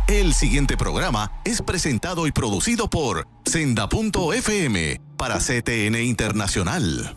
El siguiente programa es presentado y producido por Senda.fm para CTN Internacional.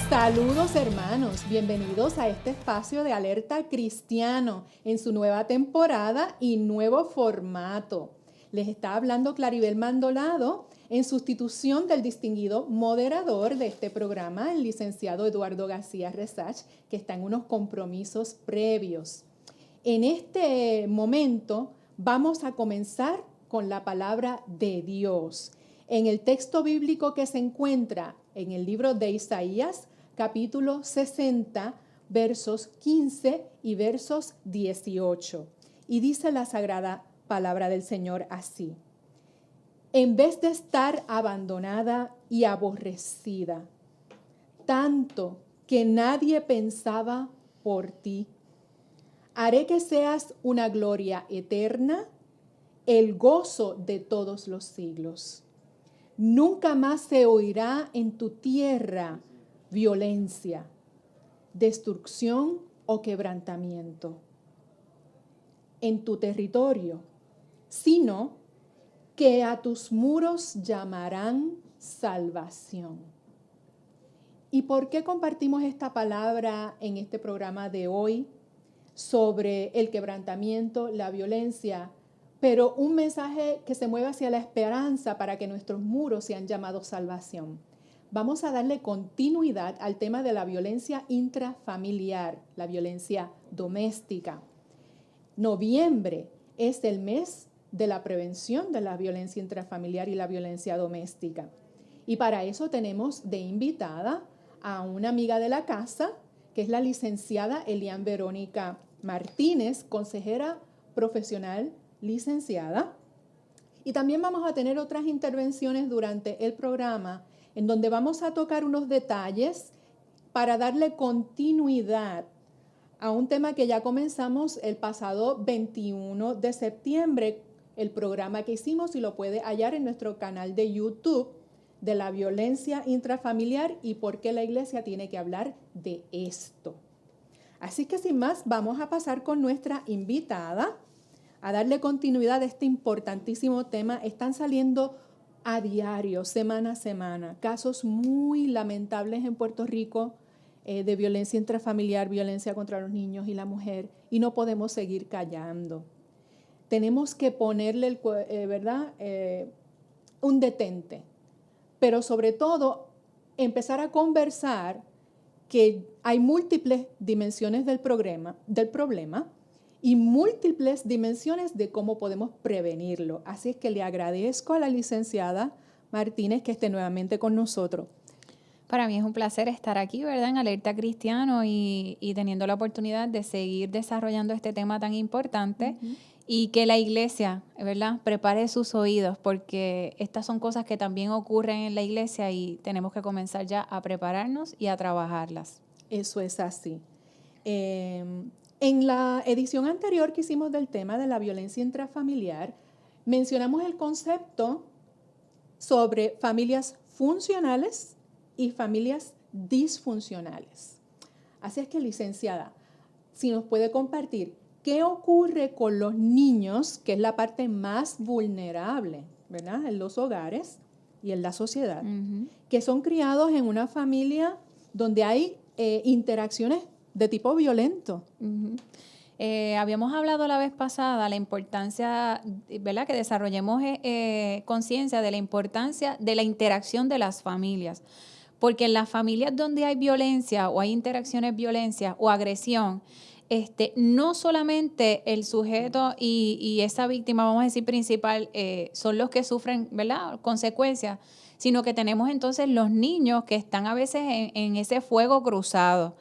Saludos hermanos, bienvenidos a este espacio de Alerta Cristiano en su nueva temporada y nuevo formato. Les está hablando Claribel Maldonado en sustitución del distinguido moderador de este programa, el licenciado Eduardo García Resach, que está en unos compromisos previos. En este momento vamos a comenzar con la palabra de Dios. En el texto bíblico que se encuentra en el libro de Isaías, capítulo 60, versos 15 y versos 18. Y dice la sagrada palabra del Señor así: en vez de estar abandonada y aborrecida, tanto que nadie pensaba por ti, haré que seas una gloria eterna, el gozo de todos los siglos. Nunca más se oirá en tu tierra violencia, destrucción o quebrantamiento en tu territorio, sino que a tus muros llamarán salvación. ¿Y por qué compartimos esta palabra en este programa de hoy sobre el quebrantamiento, la violencia, pero un mensaje que se mueve hacia la esperanza para que nuestros muros sean llamados salvación? Vamos a darle continuidad al tema de la violencia intrafamiliar, la violencia doméstica. Noviembre es el mes de la prevención de la violencia intrafamiliar y la violencia doméstica. Y para eso tenemos de invitada a una amiga de la casa, que es la licenciada Elian Verónica Martínez, consejera profesional licenciada. Y también vamos a tener otras intervenciones durante el programa en donde vamos a tocar unos detalles para darle continuidad a un tema que ya comenzamos el pasado 21 de septiembre, el programa que hicimos, y lo puede hallar en nuestro canal de YouTube, de la violencia intrafamiliar y por qué la iglesia tiene que hablar de esto. Así que sin más, vamos a pasar con nuestra invitada a darle continuidad a este importantísimo tema. Están saliendo a diario, semana a semana, casos muy lamentables en Puerto Rico de violencia intrafamiliar, violencia contra los niños y la mujer, y no podemos seguir callando. Tenemos que ponerle, un detente, pero sobre todo empezar a conversar que hay múltiples dimensiones del problema y múltiples dimensiones de cómo podemos prevenirlo. Así es que le agradezco a la licenciada Martínez que esté nuevamente con nosotros. Para mí es un placer estar aquí, ¿verdad?, en Alerta Cristiano y teniendo la oportunidad de seguir desarrollando este tema tan importante y que la iglesia, ¿verdad?, prepare sus oídos, porque estas son cosas que también ocurren en la iglesia y tenemos que comenzar ya a prepararnos y a trabajarlas. Eso es así. En la edición anterior que hicimos del tema de la violencia intrafamiliar, mencionamos el concepto sobre familias funcionales y familias disfuncionales. Así es que, licenciada, si nos puede compartir qué ocurre con los niños, que es la parte más vulnerable, ¿verdad?, en los hogares y en la sociedad, que son criados en una familia donde hay interacciones de tipo violento. Habíamos hablado la vez pasada la importancia, ¿verdad?, que desarrollemos conciencia de la importancia de la interacción de las familias, porque en las familias donde hay violencia o hay interacciones violencia o agresión, no solamente el sujeto y esa víctima, vamos a decir, principal, son los que sufren, ¿verdad?, consecuencias, sino que tenemos entonces los niños que están a veces en ese fuego cruzado.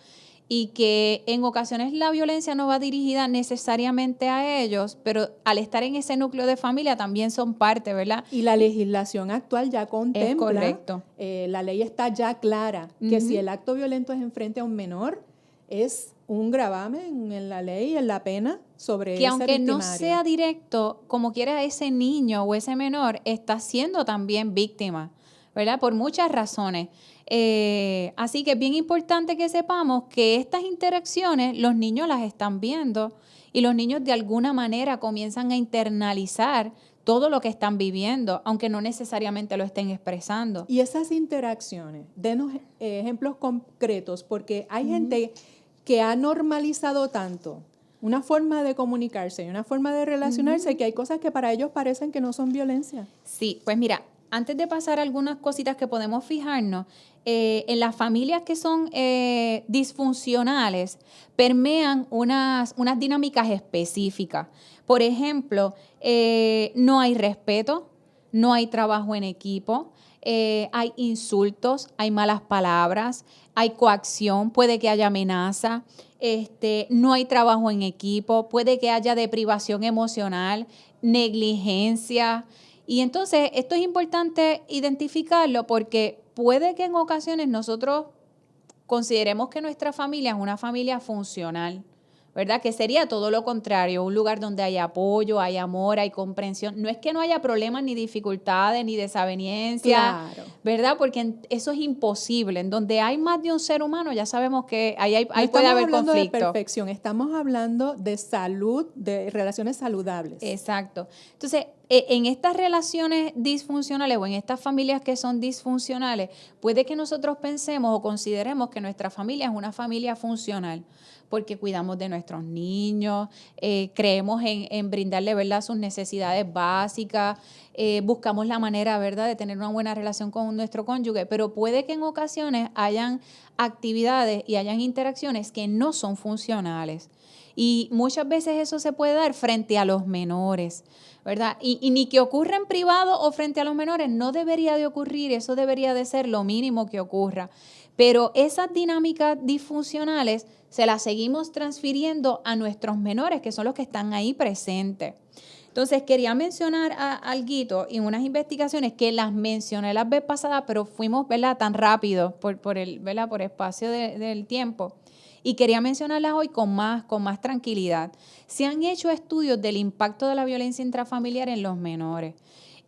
y que en ocasiones la violencia no va dirigida necesariamente a ellos, pero al estar en ese núcleo de familia también son parte, ¿verdad? Y la legislación actual ya contempla, es correcto. La ley está ya clara, que si el acto violento es en frente a un menor, es un gravamen en la ley, en la pena sobre ese aunque victimario. No sea directo, como quiera ese niño o ese menor está siendo también víctima, ¿verdad? Por muchas razones. Así que es bien importante que sepamos que estas interacciones los niños las están viendo y los niños de alguna manera comienzan a internalizar todo lo que están viviendo, aunque no necesariamente lo estén expresando. Y esas interacciones, denos ejemplos concretos, porque hay gente que ha normalizado tanto una forma de comunicarse y una forma de relacionarse que hay cosas que para ellos parecen que no son violencia. Sí, pues mira, antes de pasar a algunas cositas que podemos fijarnos, en las familias que son disfuncionales permean unas dinámicas específicas. Por ejemplo, no hay respeto, no hay trabajo en equipo, hay insultos, hay malas palabras, hay coacción, puede que haya amenaza, no hay trabajo en equipo, puede que haya deprivación emocional, negligencia. Y entonces esto es importante identificarlo porque puede que en ocasiones nosotros consideremos que nuestra familia es una familia funcional, ¿verdad? Que sería todo lo contrario, un lugar donde hay apoyo, hay amor, hay comprensión. No es que no haya problemas, ni dificultades, ni desaveniencia, claro, ¿verdad? Porque eso es imposible. En donde hay más de un ser humano, ya sabemos que ahí puede haber conflicto. No estamos hablando de perfección, estamos hablando de salud, de relaciones saludables. Exacto. Entonces, en estas relaciones disfuncionales o en estas familias que son disfuncionales, puede que nosotros pensemos o consideremos que nuestra familia es una familia funcional, porque cuidamos de nuestros niños, creemos en brindarle, ¿verdad?, sus necesidades básicas, buscamos la manera, ¿verdad?, de tener una buena relación con nuestro cónyuge, pero puede que en ocasiones hayan actividades y hayan interacciones que no son funcionales. Y muchas veces eso se puede dar frente a los menores, ¿verdad? Y ni que ocurra en privado o frente a los menores, no debería de ocurrir, eso debería de ser lo mínimo que ocurra. Pero esas dinámicas disfuncionales se las seguimos transfiriendo a nuestros menores, que son los que están ahí presentes. Entonces, quería mencionar alguito y unas investigaciones que las mencioné la vez pasada, pero fuimos, ¿verdad?, tan rápido por espacio del tiempo. Y quería mencionarlas hoy con más tranquilidad. Se han hecho estudios del impacto de la violencia intrafamiliar en los menores.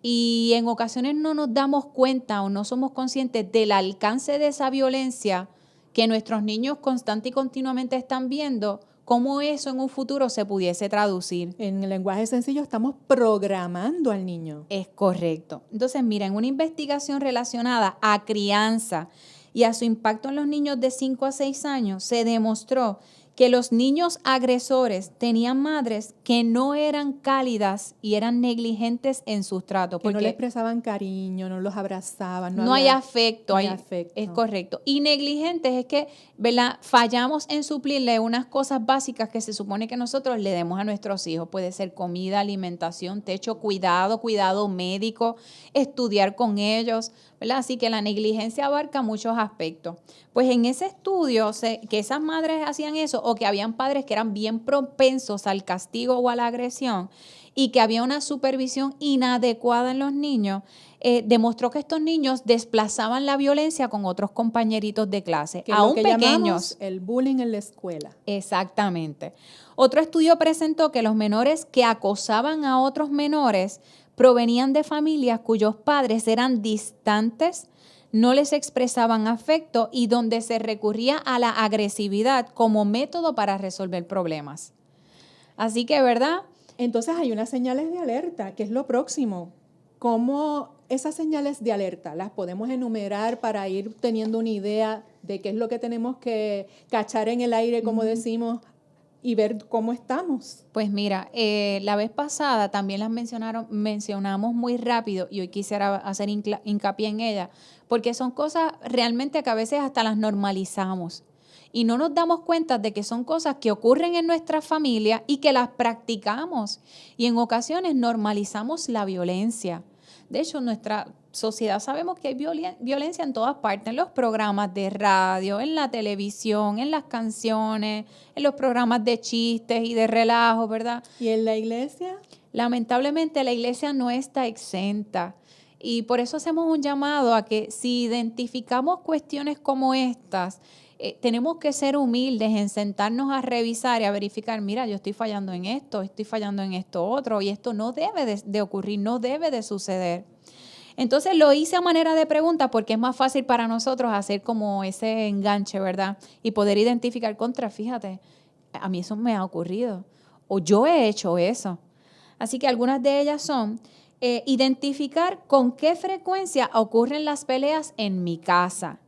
Y en ocasiones no nos damos cuenta o no somos conscientes del alcance de esa violencia que nuestros niños constante y continuamente están viendo, cómo eso en un futuro se pudiese traducir. En el lenguaje sencillo estamos programando al niño. Es correcto. Entonces, mira, en una investigación relacionada a crianza y a su impacto en los niños de 5 a 6 años, se demostró que los niños agresores tenían madres que no eran cálidas y eran negligentes en sus tratos. Que no le expresaban cariño, no los abrazaban. No hay afecto. No hay afecto. Es correcto. Y negligentes es que, ¿verdad?, fallamos en suplirle unas cosas básicas que se supone que nosotros le demos a nuestros hijos. Puede ser comida, alimentación, techo, cuidado médico, estudiar con ellos, ¿verdad? Así que la negligencia abarca muchos aspectos. Pues en ese estudio, que esas madres hacían eso o que habían padres que eran bien propensos al castigo o a la agresión y que había una supervisión inadecuada en los niños, demostró que estos niños desplazaban la violencia con otros compañeritos de clase, que aún lo que pequeños. El bullying en la escuela. Exactamente. Otro estudio presentó que los menores que acosaban a otros menores provenían de familias cuyos padres eran distantes, no les expresaban afecto y donde se recurría a la agresividad como método para resolver problemas. Así que, ¿verdad? Entonces hay unas señales de alerta, que es lo próximo. ¿Cómo esas señales de alerta las podemos enumerar para ir teniendo una idea de qué es lo que tenemos que cachar en el aire, como decimos, y ver cómo estamos? Pues mira, la vez pasada también las mencionamos muy rápido y hoy quisiera hacer hincapié en ellas, porque son cosas realmente que a veces hasta las normalizamos y no nos damos cuenta de que son cosas que ocurren en nuestra familia y que las practicamos y en ocasiones normalizamos la violencia. De hecho, sociedad sabemos que hay violencia en todas partes, en los programas de radio, en la televisión, en las canciones, en los programas de chistes y de relajo, ¿verdad? ¿Y en la iglesia? Lamentablemente la iglesia no está exenta y por eso hacemos un llamado a que si identificamos cuestiones como estas, tenemos que ser humildes en sentarnos a revisar y a verificar, mira, yo estoy fallando en esto otro, y esto no debe de ocurrir, no debe de suceder. Entonces lo hice a manera de pregunta porque es más fácil para nosotros hacer como ese enganche, ¿verdad? Y poder identificar fíjate, a mí eso me ha ocurrido o yo he hecho eso. Así que algunas de ellas son identificar con qué frecuencia ocurren las peleas en mi casa.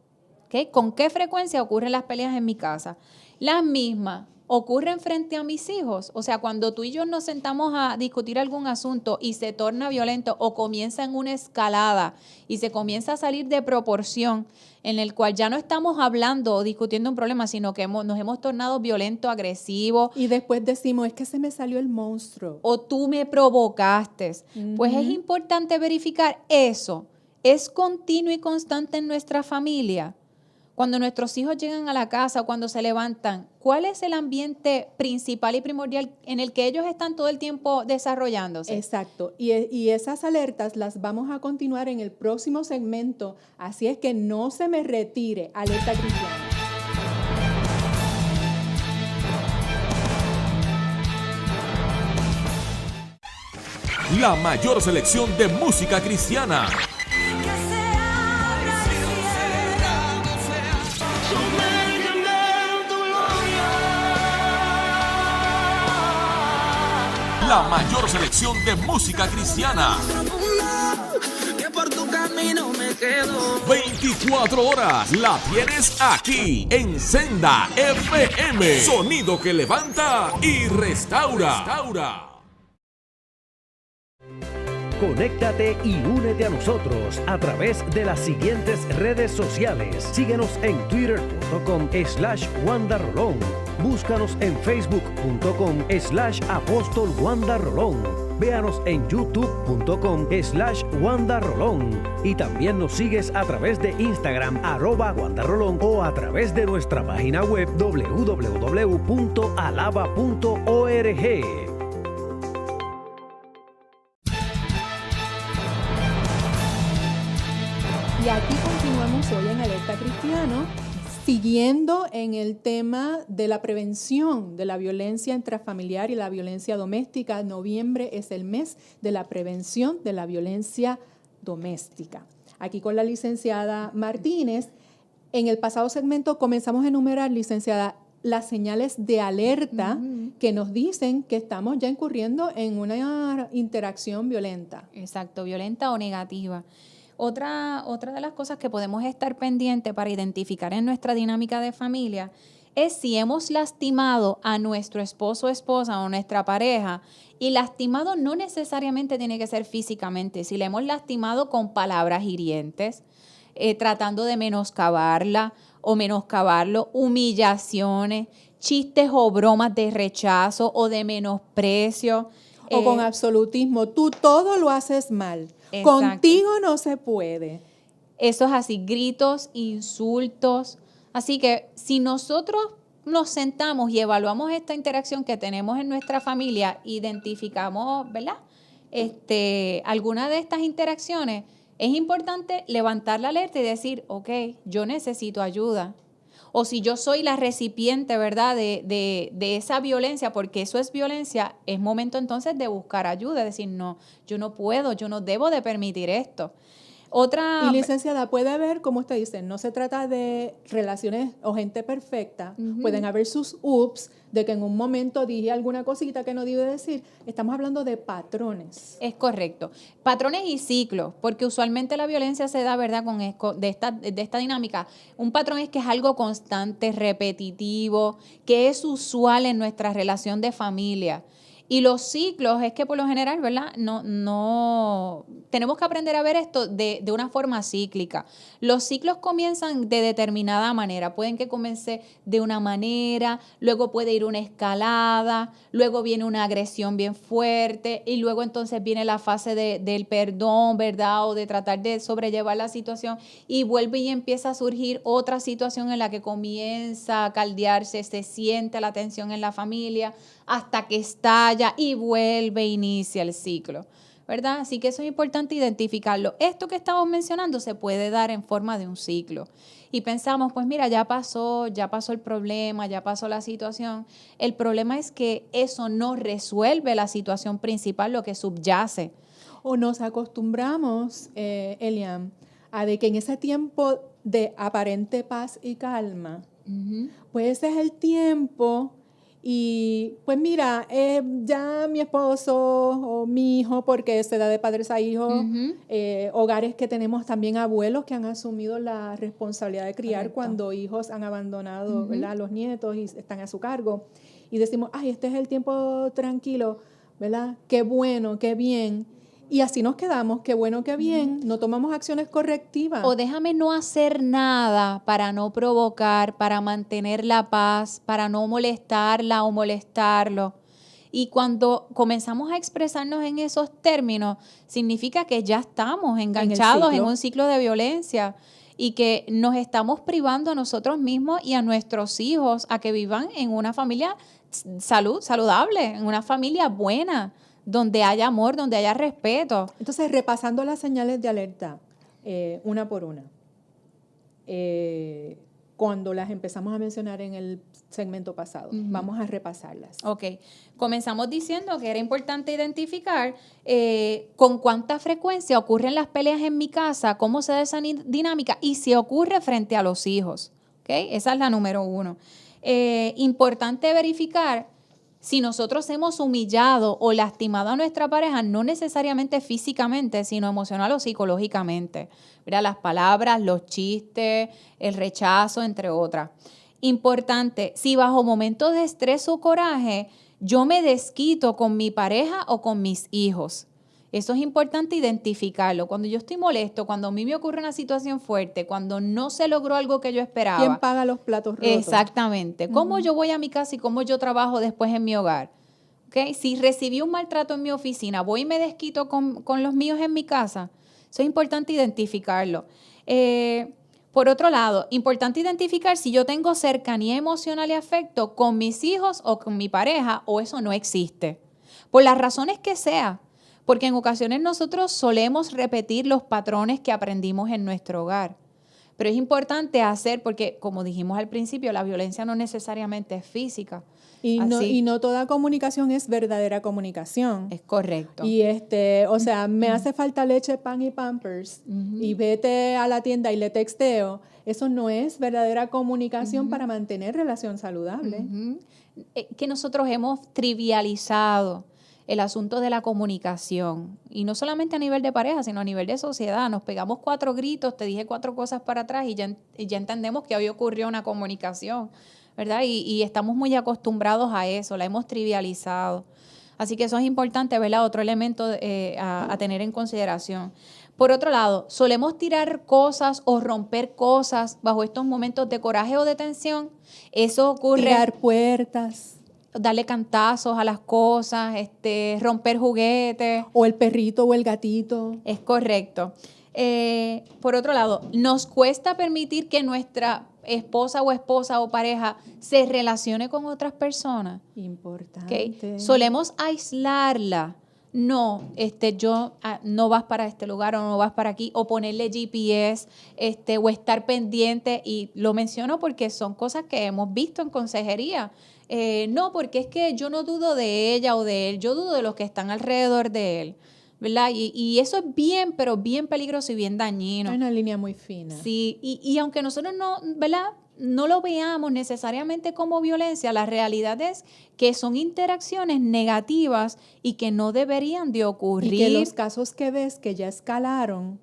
¿Okay? ¿Con qué frecuencia ocurren las peleas en mi casa? Las mismas ocurren frente a mis hijos. O sea, cuando tú y yo nos sentamos a discutir algún asunto y se torna violento o comienza en una escalada y se comienza a salir de proporción, en el cual ya no estamos hablando o discutiendo un problema, sino que nos hemos tornado violento, agresivo. Y después decimos, es que se me salió el monstruo. O tú me provocaste. Pues es importante verificar eso. ¿Es continuo y constante en nuestra familia? Cuando nuestros hijos llegan a la casa o cuando se levantan, ¿cuál es el ambiente principal y primordial en el que ellos están todo el tiempo desarrollándose? Exacto. Y esas alertas las vamos a continuar en el próximo segmento. Así es que no se me retire. Alerta Cristiana. La mayor selección de música cristiana. La mayor selección de música cristiana. 24 horas la tienes aquí en Senda FM. Sonido que levanta y restaura. Conéctate y únete a nosotros a través de las siguientes redes sociales. Síguenos en twitter.com/Wanda Rolón. Búscanos en facebook.com/Apóstol Wanda Rolón. Véanos en youtube.com/Wanda Rolón. Y también nos sigues a través de Instagram @Wanda Rolón o a través de nuestra página web www.alaba.org. Y aquí continuamos hoy en Alerta Cristiano, siguiendo en el tema de la prevención de la violencia intrafamiliar y la violencia doméstica. Noviembre es el mes de la prevención de la violencia doméstica. Aquí con la licenciada Martínez. En el pasado segmento comenzamos a enumerar, licenciada, las señales de alerta que nos dicen que estamos ya incurriendo en una interacción violenta. Exacto, violenta o negativa. Otra de las cosas que podemos estar pendientes para identificar en nuestra dinámica de familia es si hemos lastimado a nuestro esposo o esposa o nuestra pareja, y lastimado no necesariamente tiene que ser físicamente, si le hemos lastimado con palabras hirientes, tratando de menoscabarla o menoscabarlo, humillaciones, chistes o bromas de rechazo o de menosprecio. O con absolutismo, tú todo lo haces mal. Exacto. Contigo no se puede. Eso es así, gritos, insultos. Así que si nosotros nos sentamos y evaluamos esta interacción que tenemos en nuestra familia, identificamos, ¿verdad? Alguna de estas interacciones, es importante levantar la alerta y decir, ok, yo necesito ayuda. O si yo soy la recipiente, ¿verdad?, de esa violencia, porque eso es violencia, es momento entonces de buscar ayuda, decir, no, yo no puedo, yo no debo de permitir esto. Y licenciada, puede haber, como usted dice, no se trata de relaciones o gente perfecta, pueden haber sus ups, de que en un momento dije alguna cosita que no debe decir. Estamos hablando de patrones. Es correcto. Patrones y ciclos, porque usualmente la violencia se da, ¿verdad?, de esta dinámica. Un patrón es que es algo constante, repetitivo, que es usual en nuestra relación de familia. Y los ciclos es que por lo general, ¿verdad? No tenemos que aprender a ver esto de una forma cíclica. Los ciclos comienzan de determinada manera. Pueden que comience de una manera, luego puede ir una escalada, luego viene una agresión bien fuerte y luego entonces viene la fase del perdón, ¿verdad? O de tratar de sobrellevar la situación y vuelve y empieza a surgir otra situación en la que comienza a caldearse, se siente la tensión en la familia hasta que estalla y vuelve e inicia el ciclo, ¿verdad? Así que eso es importante identificarlo. Esto que estamos mencionando se puede dar en forma de un ciclo. Y pensamos, pues mira, ya pasó el problema, ya pasó la situación. El problema es que eso no resuelve la situación principal, lo que subyace. O nos acostumbramos, Elian, a de que en ese tiempo de aparente paz y calma, pues ese es el tiempo. Y pues mira, ya mi esposo o mi hijo, porque se da de padres a hijos, hogares que tenemos también abuelos que han asumido la responsabilidad de criar. Correcto. Cuando hijos han abandonado, ¿verdad?, a los nietos y están a su cargo. Y decimos, ay, este es el tiempo tranquilo, ¿verdad? Qué bueno, qué bien. Y así nos quedamos, qué bueno, qué bien, no tomamos acciones correctivas. O déjame no hacer nada para no provocar, para mantener la paz, para no molestarla o molestarlo. Y cuando comenzamos a expresarnos en esos términos, significa que ya estamos enganchados en un ciclo de violencia y que nos estamos privando a nosotros mismos y a nuestros hijos a que vivan en una familia saludable, en una familia buena, donde haya amor, donde haya respeto. Entonces, repasando las señales de alerta, una por una, cuando las empezamos a mencionar en el segmento pasado, vamos a repasarlas. Ok, comenzamos diciendo que era importante identificar con cuánta frecuencia ocurren las peleas en mi casa, cómo se da esa dinámica y si ocurre frente a los hijos. ¿Okay? Esa es la número 1. Importante verificar si nosotros hemos humillado o lastimado a nuestra pareja, no necesariamente físicamente, sino emocional o psicológicamente. Mira, las palabras, los chistes, el rechazo, entre otras. Importante, si bajo momentos de estrés o coraje, yo me desquito con mi pareja o con mis hijos. Eso es importante identificarlo. Cuando yo estoy molesto, cuando a mí me ocurre una situación fuerte, cuando no se logró algo que yo esperaba. ¿Quién paga los platos rotos? Exactamente. ¿Cómo yo voy a mi casa y cómo yo trabajo después en mi hogar? ¿Okay? Si recibí un maltrato en mi oficina, voy y me desquito con los míos en mi casa. Eso es importante identificarlo. Por otro lado, importante identificar si yo tengo cercanía emocional y afecto con mis hijos o con mi pareja o eso no existe. Por las razones que sea. Porque en ocasiones nosotros solemos repetir los patrones que aprendimos en nuestro hogar. Pero es importante hacer, porque como dijimos al principio, la violencia no necesariamente es física. Y no toda comunicación es verdadera comunicación. Es correcto. Y o sea, me hace falta leche, pan y Pampers, y vete a la tienda y le texteo. Eso no es verdadera comunicación para mantener relación saludable. Que nosotros hemos trivializado el asunto de la comunicación, y no solamente a nivel de pareja, sino a nivel de sociedad. Nos pegamos 4 gritos, te dije 4 cosas para atrás y ya entendemos que hoy ocurrió una comunicación, ¿verdad? Y estamos muy acostumbrados a eso, la hemos trivializado. Así que eso es importante, ¿verdad? Otro elemento a tener en consideración. Por otro lado, solemos tirar cosas o romper cosas bajo estos momentos de coraje o de tensión. Eso ocurre. Tirar puertas. Darle cantazos a las cosas, romper juguetes. O el perrito o el gatito. Es correcto. Por otro lado, nos cuesta permitir que nuestra esposa o pareja se relacione con otras personas. Importante. ¿Okay? Solemos aislarla. No, no vas para este lugar o no vas para aquí, o ponerle GPS, o estar pendiente, y lo menciono porque son cosas que hemos visto en consejería. No, porque es que yo no dudo de ella o de él, yo dudo de los que están alrededor de él, ¿verdad? Y eso es bien, pero bien peligroso y bien dañino. Hay una línea muy fina. Sí, y aunque nosotros no, ¿verdad?, no lo veamos necesariamente como violencia, la realidad es que son interacciones negativas y que no deberían de ocurrir. Y que los casos que ves que ya escalaron,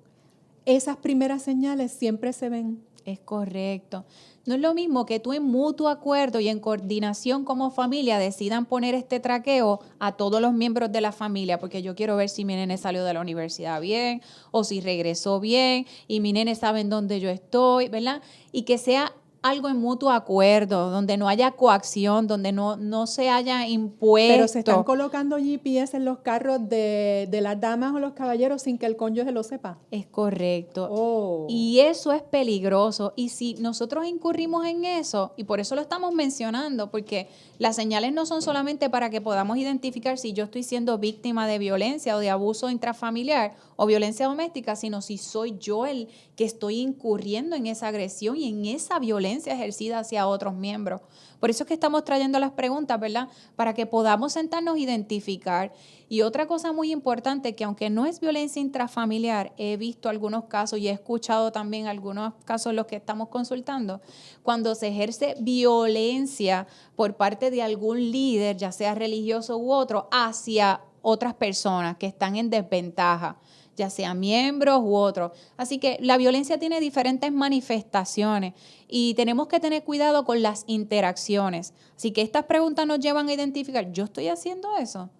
esas primeras señales siempre se ven. Es correcto. No es lo mismo que tú en mutuo acuerdo y en coordinación como familia decidan poner este traqueo a todos los miembros de la familia, porque yo quiero ver si mi nene salió de la universidad bien o si regresó bien y mi nene sabe en dónde yo estoy, ¿verdad? Y que sea algo en mutuo acuerdo, donde no haya coacción, donde no se haya impuesto. Pero se están colocando GPS en los carros de las damas o los caballeros sin que el cónyuge lo sepa. Es correcto. Oh. Y eso es peligroso. Y si nosotros incurrimos en eso, y por eso lo estamos mencionando, porque las señales no son solamente para que podamos identificar si yo estoy siendo víctima de violencia o de abuso intrafamiliar o violencia doméstica, sino si soy yo el que estoy incurriendo en esa agresión y en esa violencia ejercida hacia otros miembros. Por eso es que estamos trayendo las preguntas, ¿verdad? Para que podamos sentarnos a identificar. Y otra cosa muy importante, que aunque no es violencia intrafamiliar, he visto algunos casos y he escuchado también algunos casos en los que estamos consultando, cuando se ejerce violencia por parte de algún líder, ya sea religioso u otro, hacia otras personas que están en desventaja, ya sean miembros u otros. Así que la violencia tiene diferentes manifestaciones y tenemos que tener cuidado con las interacciones. Así que estas preguntas nos llevan a identificar, ¿yo estoy haciendo eso?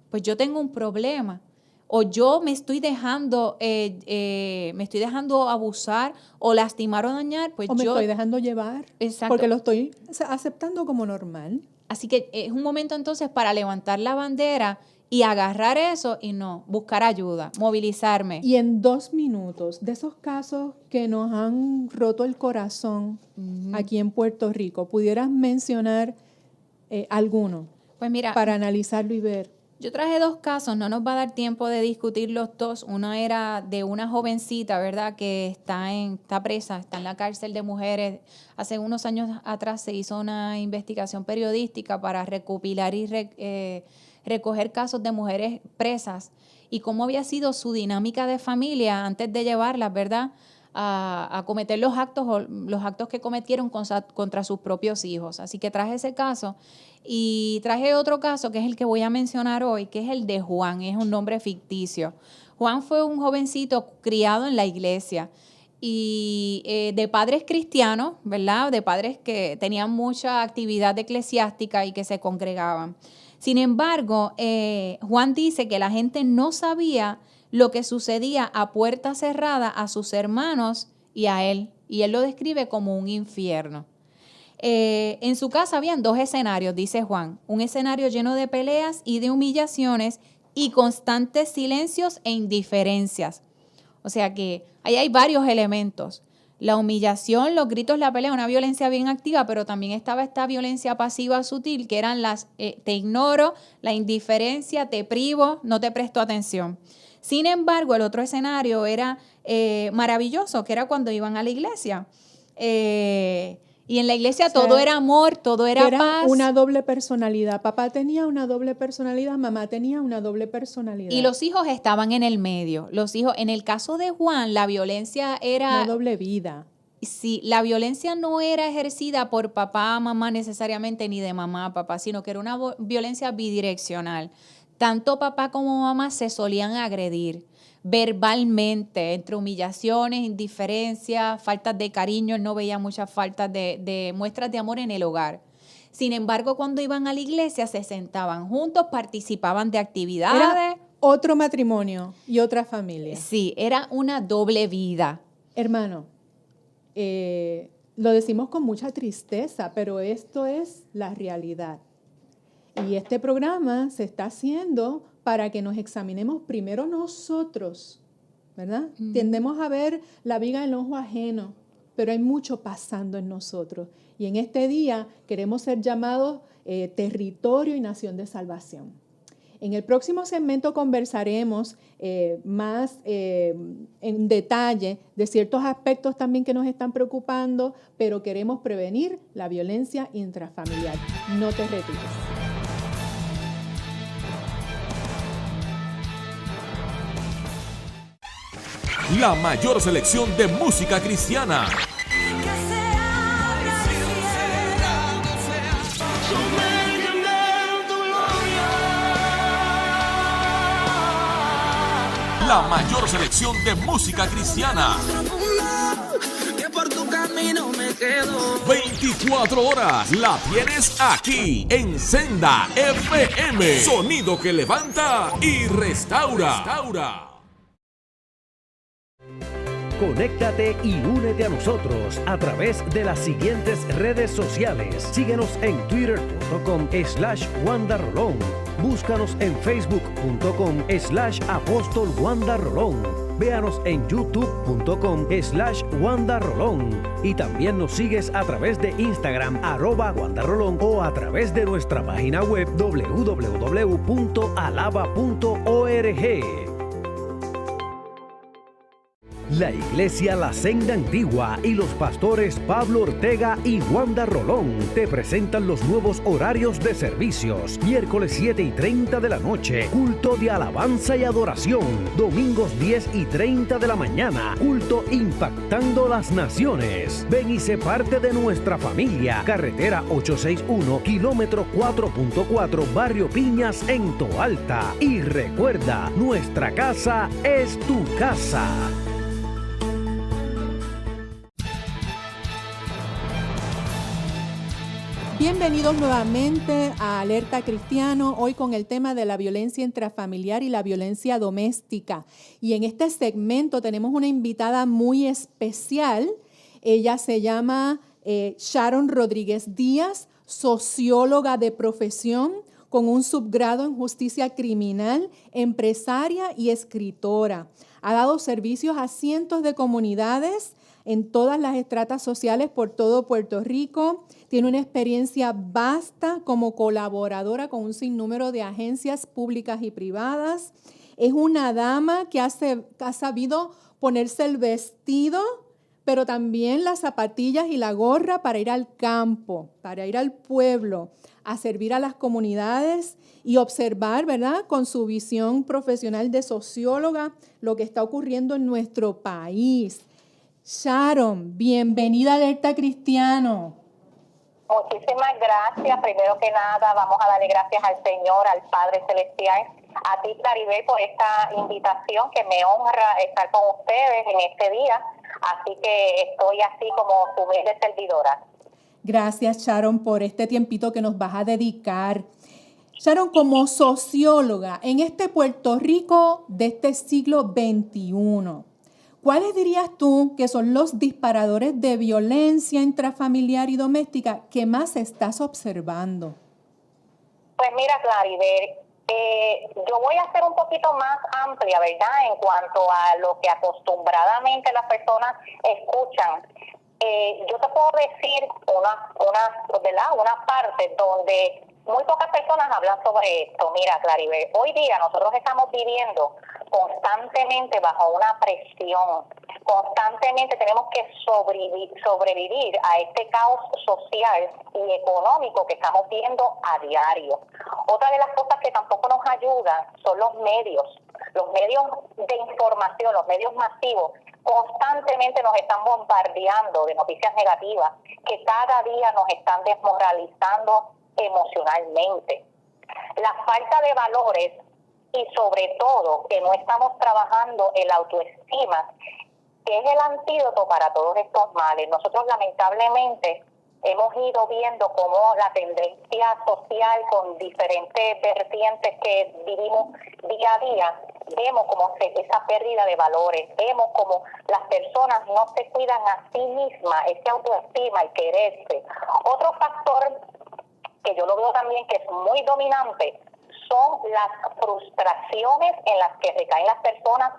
Pues yo tengo un problema. O yo me estoy dejando abusar o lastimar o dañar. Pues o me estoy dejando llevar. Exacto. Porque lo estoy aceptando como normal. Así que es un momento entonces para levantar la bandera y agarrar eso y no, buscar ayuda, movilizarme. Y en 2 minutos, de esos casos que nos han roto el corazón aquí en Puerto Rico, ¿pudieras mencionar alguno? Pues mira, para analizarlo y ver. Yo traje 2 casos, no nos va a dar tiempo de discutir los 2. Uno era de una jovencita, ¿verdad?, que está presa, está en la cárcel de mujeres. Hace unos años atrás se hizo una investigación periodística para recopilar y recoger casos de mujeres presas y cómo había sido su dinámica de familia antes de llevarlas, ¿verdad?, a cometer los actos que cometieron contra sus propios hijos. Así que traje ese caso y traje otro caso que es el que voy a mencionar hoy, que es el de Juan, es un nombre ficticio. Juan fue un jovencito criado en la iglesia y de padres cristianos, ¿verdad?, de padres que tenían mucha actividad eclesiástica y que se congregaban. Sin embargo, Juan dice que la gente no sabía lo que sucedía a puerta cerrada a sus hermanos y a él. Y él lo describe como un infierno. En su casa habían 2 escenarios, dice Juan. Un escenario lleno de peleas y de humillaciones y constantes silencios e indiferencias. O sea que ahí hay varios elementos. La humillación, los gritos, la pelea, una violencia bien activa, pero también estaba esta violencia pasiva sutil, que eran las te ignoro, la indiferencia, te privo, no te presto atención. Sin embargo, el otro escenario era maravilloso, que era cuando iban a la iglesia. Y en la iglesia todo era amor, todo era paz. Una doble personalidad. Papá tenía una doble personalidad, mamá tenía una doble personalidad. Y los hijos estaban en el medio. Los hijos, en el caso de Juan, la violencia era... Una doble vida. Sí, la violencia no era ejercida por papá, mamá necesariamente, ni de mamá a papá, sino que era una violencia bidireccional. Tanto papá como mamá se solían agredir verbalmente, entre humillaciones, indiferencia, faltas de cariño. Él no veía muchas faltas de muestras de amor en el hogar. Sin embargo, cuando iban a la iglesia se sentaban juntos, participaban de actividades. Era otro matrimonio y otra familia. Sí, era una doble vida. Hermano, lo decimos con mucha tristeza, pero esto es la realidad. Y este programa se está haciendo para que nos examinemos primero nosotros, ¿verdad? Tendemos a ver la viga en el ojo ajeno, pero hay mucho pasando en nosotros. Y en este día queremos ser llamados territorio y nación de salvación. En el próximo segmento conversaremos más en detalle de ciertos aspectos también que nos están preocupando, pero queremos prevenir la violencia intrafamiliar. No te retires. La mayor selección de música cristiana. La mayor selección de música cristiana. mí no me quedo. 24 horas la tienes aquí en Senda FM. Sonido que levanta y restaura. Conéctate y únete a nosotros a través de las siguientes redes sociales. Síguenos en twitter.com/Wanda Rolón. Búscanos en facebook.com/Apóstol Wanda Rolón. Véanos en youtube.com/Wanda Rolón. Y también nos sigues a través de Instagram @Wanda Rolón o a través de nuestra página web www.alaba.org. La Iglesia La Senda Antigua y los pastores Pablo Ortega y Wanda Rolón te presentan los nuevos horarios de servicios. Miércoles 7:30 de la noche, culto de alabanza y adoración. Domingos 10:30 de la mañana, culto impactando las naciones. Ven y sé parte de nuestra familia. Carretera 861, kilómetro 4.4, Barrio Piñas en Toalta. Y recuerda, nuestra casa es tu casa. Bienvenidos nuevamente a Alerta Cristiano, hoy con el tema de la violencia intrafamiliar y la violencia doméstica. Y en este segmento tenemos una invitada muy especial. Ella se llama Sharon Rodríguez Díaz, socióloga de profesión, con un subgrado en justicia criminal, empresaria y escritora. Ha dado servicios a cientos de comunidades en todas las estratas sociales por todo Puerto Rico. Tiene una experiencia vasta como colaboradora con un sinnúmero de agencias públicas y privadas. Es una dama que ha sabido ponerse el vestido, pero también las zapatillas y la gorra para ir al campo, para ir al pueblo, a servir a las comunidades y observar, ¿verdad?, con su visión profesional de socióloga, lo que está ocurriendo en nuestro país. Sharon, bienvenida a Alerta Cristiano. Muchísimas gracias. Primero que nada, vamos a darle gracias al Señor, al Padre Celestial, a ti, Claribel, por esta invitación que me honra estar con ustedes en este día. Así que estoy así como su humilde servidora. Gracias, Sharon, por este tiempito que nos vas a dedicar. Sharon, como socióloga, en este Puerto Rico de este siglo XXI, ¿cuáles dirías tú que son los disparadores de violencia intrafamiliar y doméstica que más estás observando? Pues mira, Claribel, yo voy a ser un poquito más amplia, ¿verdad?, en cuanto a lo que acostumbradamente las personas escuchan. Yo te puedo decir una parte donde muy pocas personas hablan sobre esto. Mira, Claribel, hoy día nosotros estamos viviendo constantemente bajo una presión. Constantemente tenemos que sobrevivir a este caos social y económico que estamos viendo a diario. Otra de las cosas que tampoco nos ayudan son los medios de información, los medios masivos. Constantemente nos están bombardeando de noticias negativas que cada día nos están desmoralizando emocionalmente. La falta de valores y sobre todo que no estamos trabajando en la autoestima, que es el antídoto para todos estos males. Nosotros lamentablemente hemos ido viendo cómo la tendencia social con diferentes vertientes que vivimos día a día, vemos como esa pérdida de valores, vemos como las personas no se cuidan a sí mismas, esa autoestima, el quererse. Otro factor que yo lo veo también que es muy dominante son las frustraciones en las que recaen las personas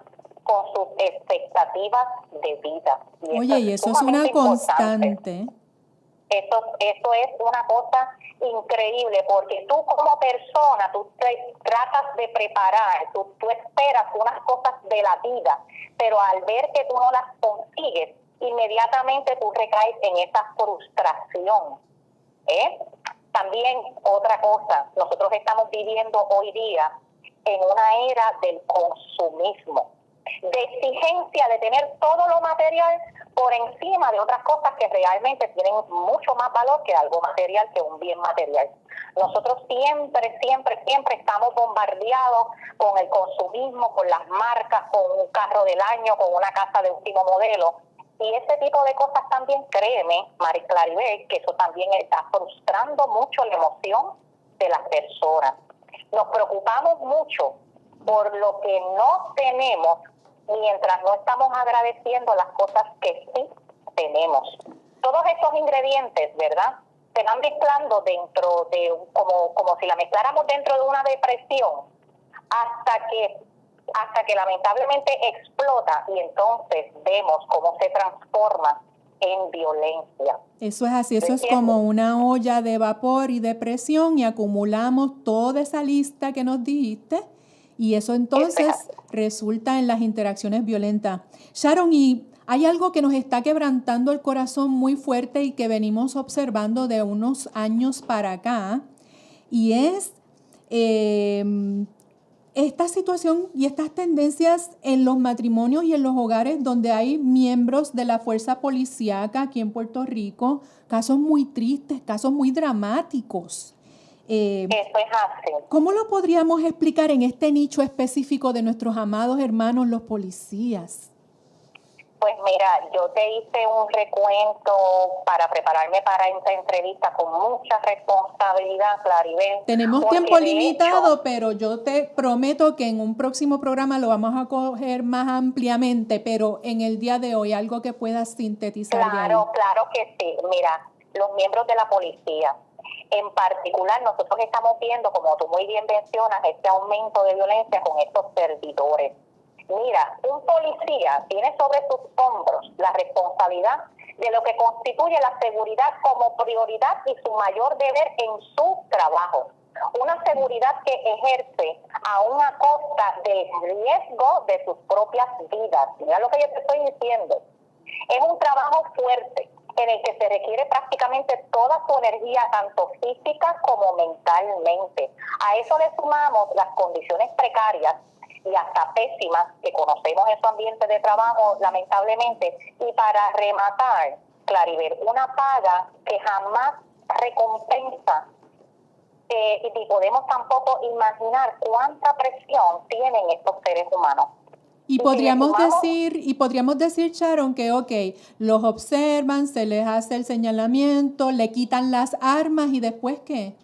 con sus expectativas de vida. Y eso es una constante. Eso es una cosa increíble, porque tú como persona, tú te tratas de preparar, tú esperas unas cosas de la vida, pero al ver que tú no las consigues, inmediatamente tú recaes en esa frustración. También otra cosa, nosotros estamos viviendo hoy día en una era del consumismo, de exigencia de tener todo lo material por encima de otras cosas que realmente tienen mucho más valor que algo material, que un bien material. Nosotros siempre estamos bombardeados con el consumismo, con las marcas, con un carro del año, con una casa de último modelo, Y ese tipo de cosas también, créeme, María Claribel, que eso también está frustrando mucho la emoción de las personas. Nos preocupamos mucho por lo que no tenemos, mientras no estamos agradeciendo las cosas que sí tenemos. Todos estos ingredientes, ¿verdad?, se van mezclando dentro de, como si la mezcláramos dentro de una depresión, hasta que lamentablemente explota, y entonces vemos cómo se transforma en violencia. Eso es así, eso es como una olla de vapor y de presión, y acumulamos toda esa lista que nos dijiste, y eso entonces resulta en las interacciones violentas. Sharon, y hay algo que nos está quebrantando el corazón muy fuerte y que venimos observando de unos años para acá, y es esta situación y estas tendencias en los matrimonios y en los hogares donde hay miembros de la fuerza policíaca aquí en Puerto Rico, casos muy tristes, casos muy dramáticos. Eso es así. ¿Cómo lo podríamos explicar en este nicho específico de nuestros amados hermanos los policías? Pues mira, yo te hice un recuento para prepararme para esta entrevista con mucha responsabilidad, Claribel. Tenemos tiempo limitado, pero yo te prometo que en un próximo programa lo vamos a coger más ampliamente, pero en el día de hoy, algo que puedas sintetizar de ahí. Claro que sí. Mira, los miembros de la policía, en particular, nosotros estamos viendo, como tú muy bien mencionas, este aumento de violencia con estos servidores. Mira, un policía tiene sobre sus hombros la responsabilidad de lo que constituye la seguridad como prioridad y su mayor deber en su trabajo. Una seguridad que ejerce a una costa del riesgo de sus propias vidas. Mira lo que yo te estoy diciendo. Es un trabajo fuerte en el que se requiere prácticamente toda su energía, tanto física como mentalmente. A eso le sumamos las condiciones precarias y hasta pésimas que conocemos en su ambiente de trabajo, lamentablemente, y para rematar, Claribel, una paga que jamás recompensa, y podemos tampoco imaginar cuánta presión tienen estos seres humanos. Y podríamos decir, Sharon, que los observan, se les hace el señalamiento, le quitan las armas, ¿y después qué?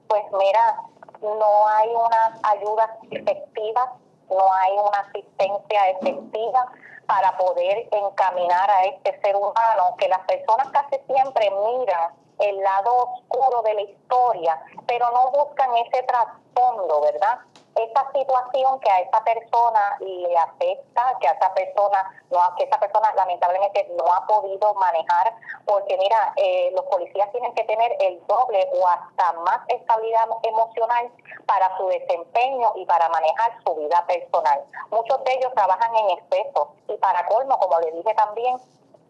Pues mira, no hay unas ayudas efectivas, no hay una asistencia efectiva para poder encaminar a este ser humano, que las personas casi siempre miran el lado oscuro de la historia, pero no buscan ese trasfondo, ¿verdad? Esa situación que a esa persona le afecta, que esa persona lamentablemente no ha podido manejar, porque mira, los policías tienen que tener el doble o hasta más estabilidad emocional para su desempeño y para manejar su vida personal. Muchos de ellos trabajan en exceso y para colmo, como le dije también,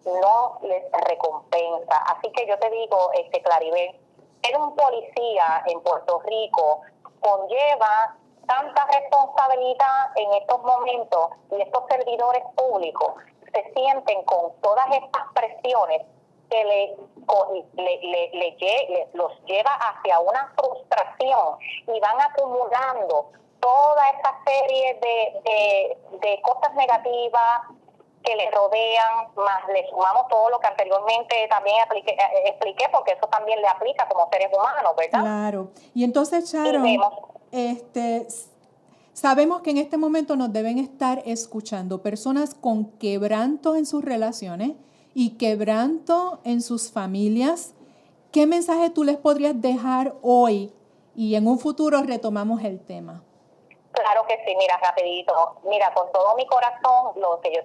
no les recompensa. Así que yo te digo, Claribel, ser un policía en Puerto Rico conlleva tanta responsabilidad en estos momentos, y estos servidores públicos se sienten con todas estas presiones que los lleva hacia una frustración, y van acumulando toda esta serie de cosas negativas que les rodean, más le sumamos todo lo que anteriormente también expliqué, porque eso también le aplica como seres humanos, ¿verdad? Claro. Y entonces, Sharon, sabemos que en este momento nos deben estar escuchando personas con quebranto en sus relaciones y quebranto en sus familias. ¿Qué mensaje tú les podrías dejar hoy? Y en un futuro retomamos el tema. Claro que sí, mira, rapidito. Mira, con todo mi corazón, lo que yo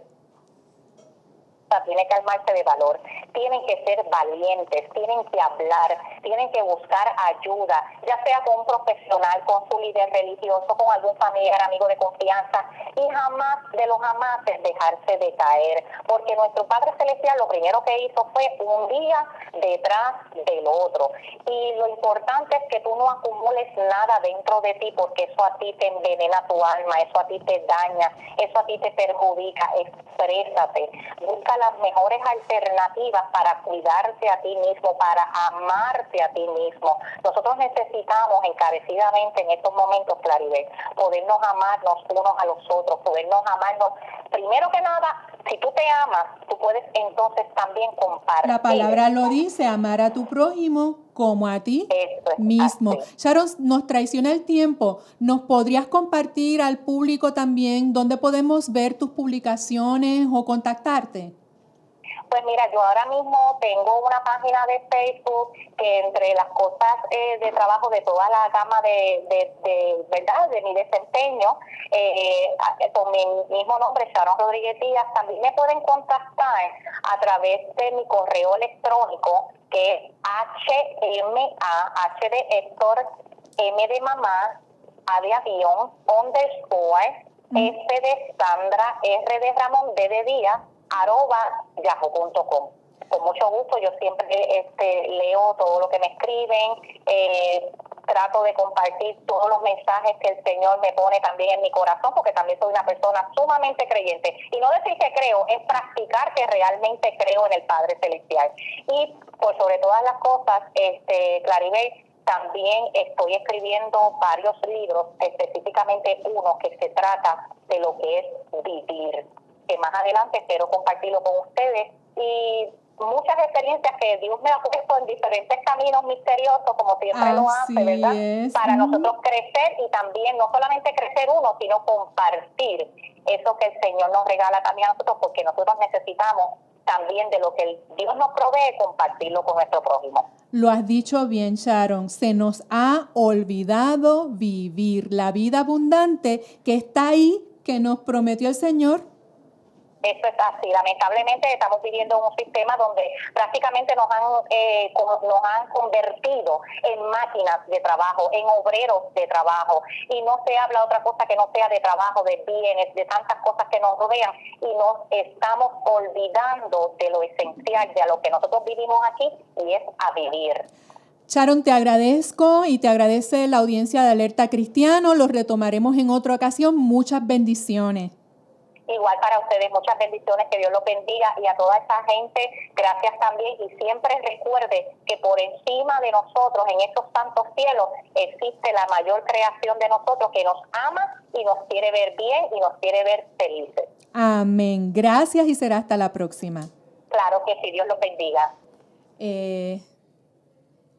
tiene que armarse de valor, tienen que ser valientes, tienen que hablar, tienen que buscar ayuda, ya sea con un profesional, con su líder religioso, con algún familiar, amigo de confianza, y jamás de los jamases dejarse de caer, porque nuestro Padre Celestial lo primero que hizo fue un día detrás del otro, y lo importante es que tú no acumules nada dentro de ti, porque eso a ti te envenena tu alma, eso a ti te daña, eso a ti te perjudica. Exprésate, busca las mejores alternativas para cuidarte a ti mismo, para amarte a ti mismo. Nosotros necesitamos encarecidamente en estos momentos, Claribel, podernos amarnos unos a los otros, podernos amarnos primero que nada si tú te amas, tú puedes entonces también compartir. La palabra lo dice, amar a tu prójimo como a ti mismo. Así. Sharon, nos traiciona el tiempo. ¿Nos podrías compartir al público también dónde podemos ver tus publicaciones o contactarte? Pues mira, yo ahora mismo tengo una página de Facebook que entre las cosas de trabajo de toda la gama de verdad, de mi desempeño, con mi mismo nombre, Sharon Rodríguez Díaz, también me pueden contactar a través de mi correo electrónico, que es HMA, H de Héctor, M de mamá, A de avión, _ S de Sandra, R de Ramón, D de Díaz, @yahoo.com. Con mucho gusto, yo siempre leo todo lo que me escriben, trato de compartir todos los mensajes que el Señor me pone también en mi corazón, porque también soy una persona sumamente creyente. Y no decir que creo, es practicar que realmente creo en el Padre Celestial. Y por sobre todas las cosas, Claribel, también estoy escribiendo varios libros, específicamente uno que se trata de lo que es vivir, que más adelante espero compartirlo con ustedes, y muchas experiencias que Dios me ha puesto en diferentes caminos misteriosos, como siempre lo hace, ¿verdad? Para nosotros crecer, y también no solamente crecer uno, sino compartir eso que el Señor nos regala también a nosotros, porque nosotros necesitamos también de lo que Dios nos provee, compartirlo con nuestro prójimo. Lo has dicho bien, Sharon. Se nos ha olvidado vivir la vida abundante que está ahí, que nos prometió el Señor. Eso es así. Lamentablemente estamos viviendo un sistema donde prácticamente nos han convertido en máquinas de trabajo, en obreros de trabajo, y no se habla otra cosa que no sea de trabajo, de bienes, de tantas cosas que nos rodean, y nos estamos olvidando de lo esencial, de a lo que nosotros vivimos aquí, y es a vivir. Sharon, te agradezco y te agradece la audiencia de Alerta Cristiano. Los retomaremos en otra ocasión. Muchas bendiciones. Igual para ustedes, muchas bendiciones, que Dios los bendiga, y a toda esa gente, gracias también, y siempre recuerde que por encima de nosotros, en esos santos cielos, existe la mayor creación de nosotros, que nos ama y nos quiere ver bien y nos quiere ver felices. Amén. Gracias, y será hasta la próxima. Claro que sí, Dios los bendiga.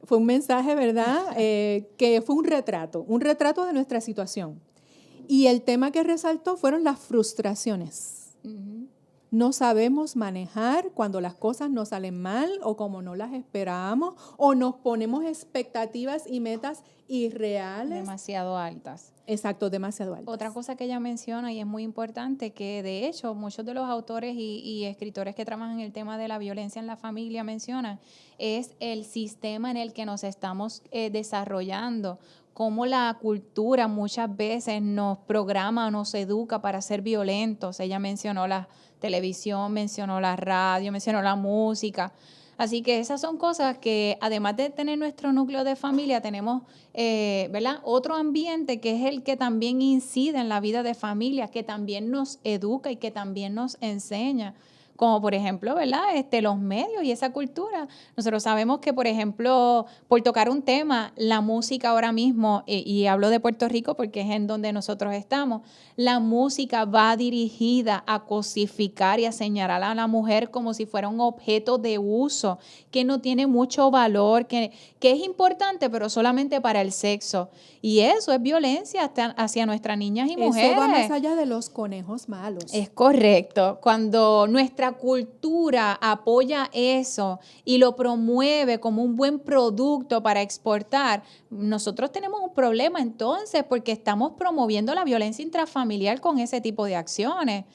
Fue un mensaje, ¿verdad? Que fue un retrato de nuestra situación. Y el tema que resaltó fueron las frustraciones. Uh-huh. No sabemos manejar cuando las cosas nos salen mal o como no las esperábamos, o nos ponemos expectativas y metas irreales. Demasiado altas. Exacto, demasiado altas. Otra cosa que ella menciona, y es muy importante, que de hecho muchos de los autores y escritores que trabajan en el tema de la violencia en la familia mencionan, es el sistema en el que nos estamos desarrollando, cómo la cultura muchas veces nos programa, nos educa para ser violentos. Ella mencionó la televisión, mencionó la radio, mencionó la música. Así que esas son cosas que, además de tener nuestro núcleo de familia, tenemos ¿verdad? Otro ambiente que es el que también incide en la vida de familia, que también nos educa y que también nos enseña. Como por ejemplo, ¿verdad? Los medios y esa cultura. Nosotros sabemos que, por ejemplo, por tocar un tema, la música ahora mismo, y hablo de Puerto Rico porque es en donde nosotros estamos, la música va dirigida a cosificar y a señalar a la mujer como si fuera un objeto de uso, que no tiene mucho valor, que es importante, pero solamente para el sexo. Y eso es violencia hacia nuestras niñas y mujeres. Eso va más allá de los conejos malos. Es correcto. Cuando nuestra cultura apoya eso y lo promueve como un buen producto para exportar, nosotros tenemos un problema entonces, porque estamos promoviendo la violencia intrafamiliar con ese tipo de acciones.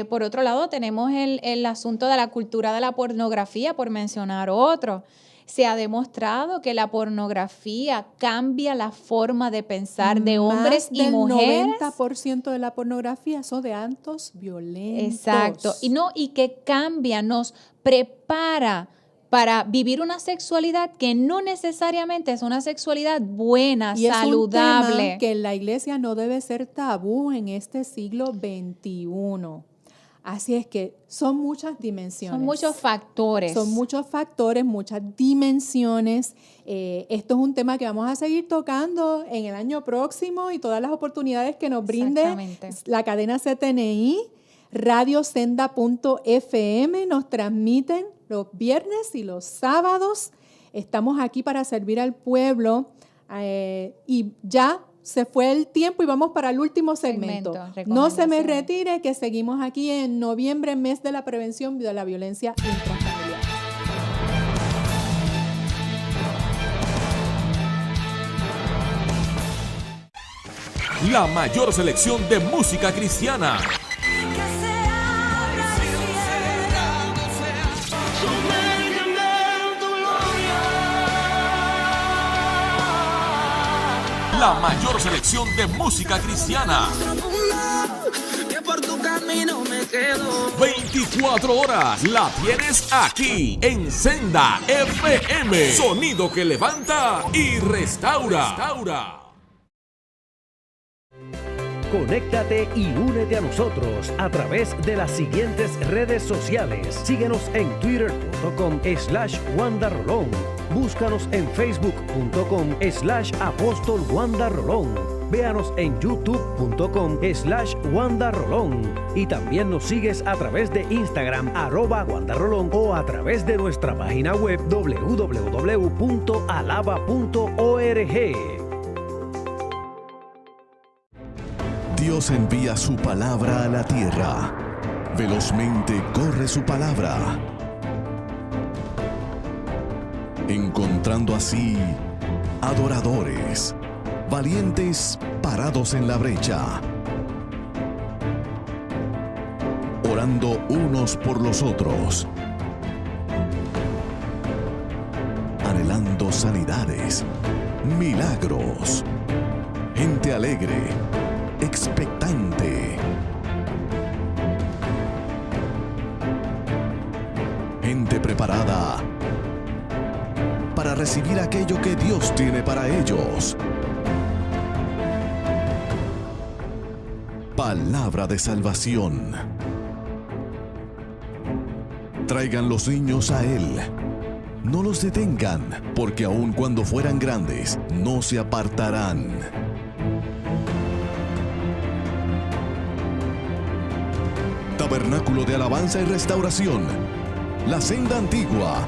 Por otro lado, tenemos el asunto de la cultura de la pornografía, por mencionar otro. Se ha demostrado que la pornografía cambia la forma de pensar de hombres y mujeres. El 90% de la pornografía son de actos violentos. Exacto. Y que cambia, nos prepara para vivir una sexualidad que no necesariamente es una sexualidad buena, y saludable. Es un tema que en la iglesia no debe ser tabú en este siglo XXI. Así es que son muchas dimensiones. Son muchos factores. Son muchos factores, muchas dimensiones. Esto es un tema que vamos a seguir tocando en el año próximo y todas las oportunidades que nos brinde la cadena CTNI. radiosenda.fm. Nos transmiten los viernes y los sábados. Estamos aquí para servir al pueblo y ya se fue el tiempo y vamos para el último segmento. No se me retire, que seguimos aquí en noviembre, mes de la prevención de la violencia intrafamiliar. La mayor selección de música cristiana. La mayor selección de música cristiana. 24 horas la tienes aquí en Senda FM. Sonido que levanta y restaura. Conéctate y únete a nosotros a través de las siguientes redes sociales. Síguenos en twitter.com/WandaRolón. Búscanos en facebook.com/Apóstol Wanda Rolón. Véanos en youtube.com/WandaRolón. Y también nos sigues a través de Instagram @WandaRolón o a través de nuestra página web www.alaba.org. Dios envía su palabra a la tierra. Velozmente corre su palabra, encontrando así adoradores, valientes parados en la brecha, orando unos por los otros, anhelando sanidades, milagros, gente alegre, expectante, gente preparada para recibir aquello que Dios tiene para ellos. Palabra de salvación. Traigan los niños a Él. No los detengan, porque aun cuando fueran grandes, no se apartarán. Tabernáculo de Alabanza y Restauración. La Senda Antigua.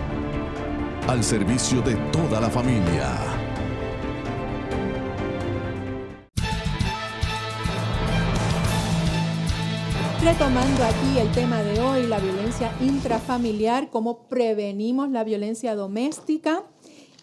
Al servicio de toda la familia. Retomando aquí el tema de hoy, la violencia intrafamiliar, cómo prevenimos la violencia doméstica.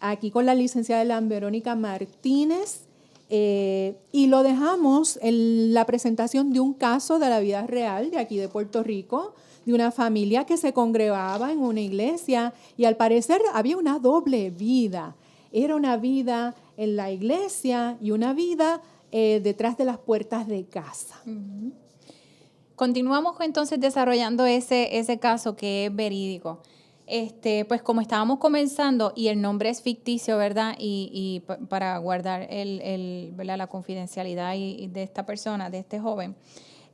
Aquí con la licenciada Elan Verónica Martínez. Y lo dejamos en la presentación de un caso de la vida real de aquí de Puerto Rico, de una familia que se congregaba en una iglesia y al parecer había una doble vida. Era una vida en la iglesia y una vida detrás de las puertas de casa. Uh-huh. Continuamos entonces desarrollando ese caso que es verídico. Pues como estábamos comenzando, y el nombre es ficticio, ¿verdad? Y para guardar ¿verdad? La confidencialidad de esta persona, de este joven,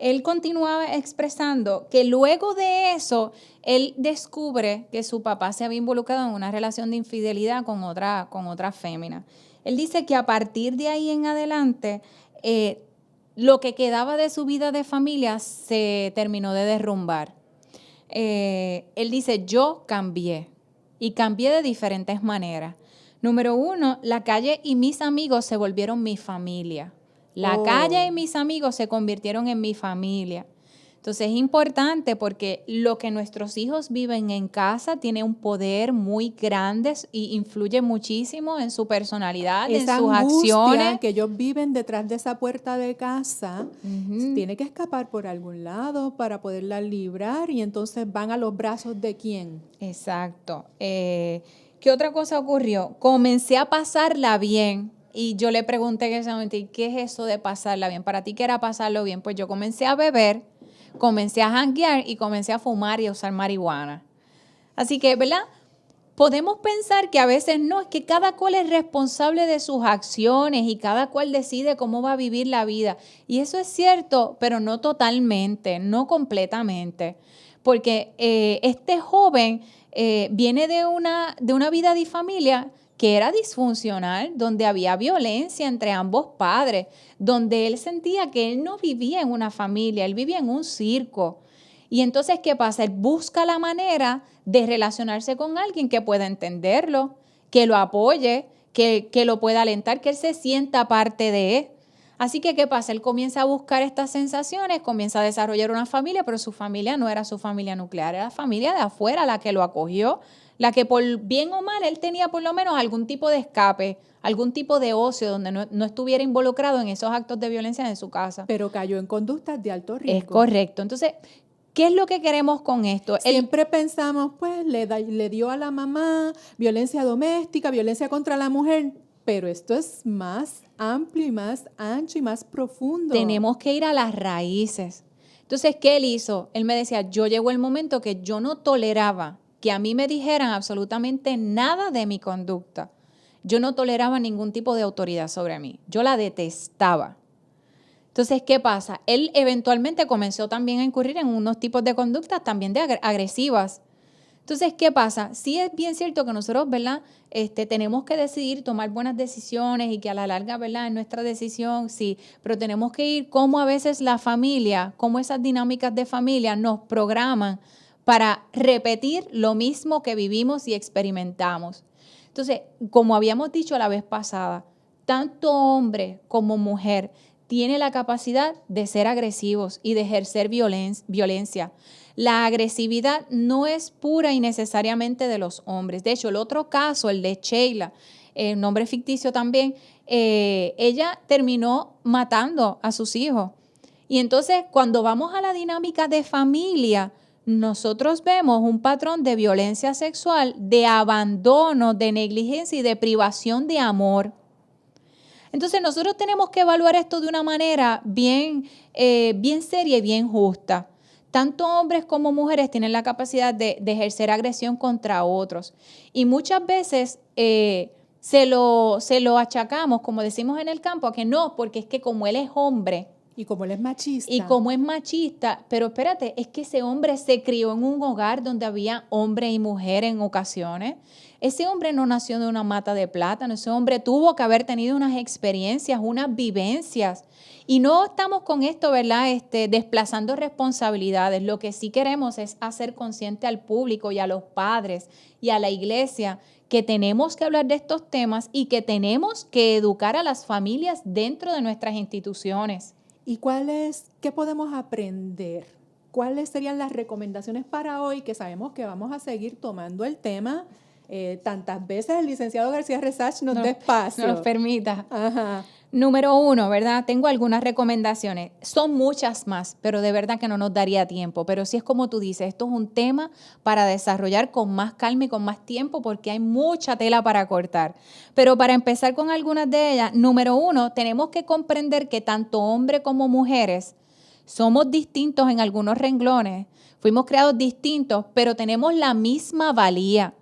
él continuaba expresando que luego de eso, él descubre que su papá se había involucrado en una relación de infidelidad con otra fémina. Él dice que a partir de ahí en adelante, lo que quedaba de su vida de familia se terminó de derrumbar. Él dice, yo cambié y cambié de diferentes maneras. Número 1, la calle y mis amigos se volvieron mi familia. La calle y mis amigos se convirtieron en mi familia. Entonces es importante porque lo que nuestros hijos viven en casa tiene un poder muy grande y influye muchísimo en su personalidad, esa en sus acciones. Que ellos viven detrás de esa puerta de casa, tiene que escapar por algún lado para poderla librar y entonces van a los brazos de ¿quién? Exacto. ¿Qué otra cosa ocurrió? Comencé a pasarla bien. Y yo le pregunté en ese momento, ¿qué es eso de pasarla bien? ¿Para ti qué era pasarlo bien? Pues yo comencé a beber, comencé a janguear y comencé a fumar y a usar marihuana. Así que, ¿verdad? Podemos pensar que a veces no, es que cada cual es responsable de sus acciones y cada cual decide cómo va a vivir la vida. Y eso es cierto, pero no totalmente, no completamente. Porque este joven viene de una vida de familia que era disfuncional, donde había violencia entre ambos padres, donde él sentía que él no vivía en una familia, él vivía en un circo. Y entonces, ¿qué pasa? Él busca la manera de relacionarse con alguien que pueda entenderlo, que lo apoye, que lo pueda alentar, que él se sienta parte de él. Así que, ¿qué pasa? Él comienza a buscar estas sensaciones, comienza a desarrollar una familia, pero su familia no era su familia nuclear, era la familia de afuera la que lo acogió, la que por bien o mal él tenía por lo menos algún tipo de escape, algún tipo de ocio donde no estuviera involucrado en esos actos de violencia en su casa. Pero cayó en conductas de alto riesgo. Es correcto. Entonces, ¿qué es lo que queremos con esto? Siempre pensamos, pues, le dio a la mamá violencia doméstica, violencia contra la mujer, pero esto es más amplio y más ancho y más profundo. Tenemos que ir a las raíces. Entonces, ¿qué él hizo? Él me decía, yo llegó el momento que yo no toleraba que a mí me dijeran absolutamente nada de mi conducta. Yo no toleraba ningún tipo de autoridad sobre mí. Yo la detestaba. Entonces, ¿qué pasa? Él eventualmente comenzó también a incurrir en unos tipos de conductas también de agresivas. Entonces, ¿qué pasa? Sí es bien cierto que nosotros, ¿verdad? Tenemos que decidir tomar buenas decisiones y que a la larga, ¿verdad? Es nuestra decisión, sí, pero tenemos que ir cómo a veces la familia, cómo esas dinámicas de familia nos programan para repetir lo mismo que vivimos y experimentamos. Entonces, como habíamos dicho la vez pasada, tanto hombre como mujer tiene la capacidad de ser agresivos y de ejercer violencia. La agresividad no es pura y necesariamente de los hombres. De hecho, el otro caso, el de Sheila, nombre ficticio también, ella terminó matando a sus hijos. Y entonces, cuando vamos a la dinámica de familia, nosotros vemos un patrón de violencia sexual, de abandono, de negligencia y de privación de amor. Entonces, nosotros tenemos que evaluar esto de una manera bien seria y bien justa. Tanto hombres como mujeres tienen la capacidad de ejercer agresión contra otros. Y muchas veces se lo achacamos, como decimos en el campo, a que no, porque es que como él es hombre. Y como él es machista. Y como es machista, pero espérate, es que ese hombre se crió en un hogar donde había hombre y mujer en ocasiones. Ese hombre no nació de una mata de plátano, ese hombre tuvo que haber tenido unas experiencias, unas vivencias. Y no estamos con esto, ¿verdad? Desplazando responsabilidades. Lo que sí queremos es hacer consciente al público y a los padres y a la iglesia que tenemos que hablar de estos temas y que tenemos que educar a las familias dentro de nuestras instituciones. ¿Y qué podemos aprender? ¿Cuáles serían las recomendaciones para hoy? Que sabemos que vamos a seguir tomando el tema tantas veces el licenciado García Resach nos dé espacio. Nos permita. Ajá. Número 1, ¿verdad? Tengo algunas recomendaciones. Son muchas más, pero de verdad que no nos daría tiempo. Pero sí es como tú dices, esto es un tema para desarrollar con más calma y con más tiempo porque hay mucha tela para cortar. Pero para empezar con algunas de ellas, número 1, tenemos que comprender que tanto hombres como mujeres somos distintos en algunos renglones. Fuimos creados distintos, pero tenemos la misma valía.